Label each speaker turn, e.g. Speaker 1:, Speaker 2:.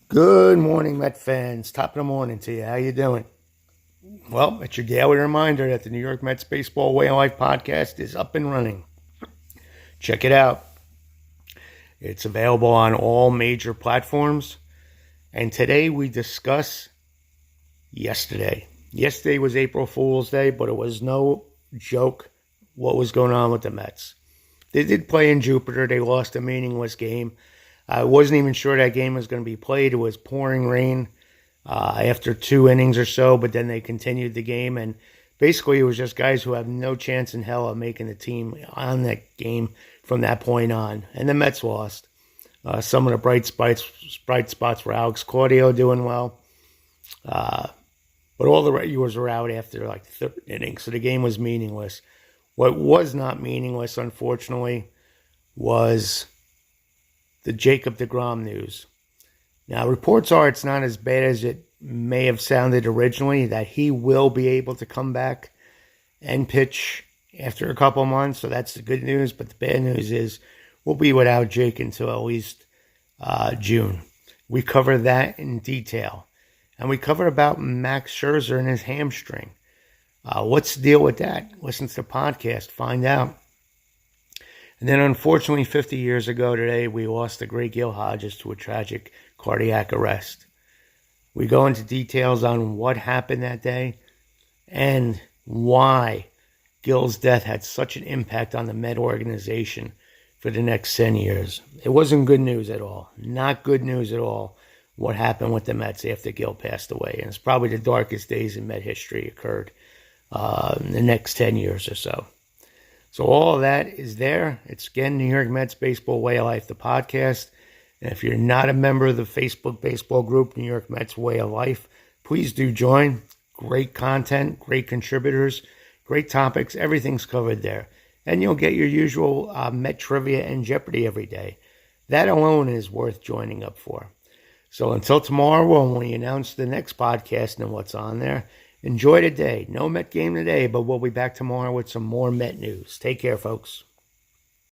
Speaker 1: Good morning, Met fans. Top of the morning to you. How you doing? Well, it's your daily reminder that the New York Mets Baseball Way of Life podcast is up and running. Check it out. It's available on all major platforms. And today we discuss yesterday. Yesterday was April Fool's Day, but it was no joke what was going on with the Mets. They did play in Jupiter. They lost a meaningless game. I wasn't even sure that game was going to be played. It was pouring rain after 2 innings or so, but then they continued the game. And basically, it was just guys who have no chance in hell of making the team on that game from that point on. And the Mets lost. Some of the bright spots were Alex Claudio doing well. But all the regulars were out after like the third inning, so the game was meaningless. What was not meaningless, unfortunately, was the Jacob deGrom news. Now, reports are it's not as bad as it may have sounded originally, that he will be able to come back and pitch after a couple of months, so that's the good news. But the bad news is we'll be without Jake until at least June. We cover that in detail. And we cover about Max Scherzer and his hamstring. What's the deal with that? Listen to the podcast, find out. And then unfortunately, 50 years ago today, we lost the great Gil Hodges to a tragic cardiac arrest. We go into details on what happened that day and why Gil's death had such an impact on the Met organization for the next 10 years. It wasn't good news at all. Not good news at all what happened with the Mets after Gil passed away. And it's probably the darkest days in Met history occurred in the next 10 years or so. So all of that is there. It's, again, New York Mets Baseball Way of Life, the podcast. And if you're not a member of the Facebook baseball group, New York Mets Way of Life, please do join. Great content, great contributors, great topics. Everything's covered there. And you'll get your usual Met trivia and Jeopardy every day. That alone is worth joining up for. So until tomorrow, when we announce the next podcast and what's on there, enjoy the day. No Met game today, but we'll be back tomorrow with some more Met news. Take care, folks.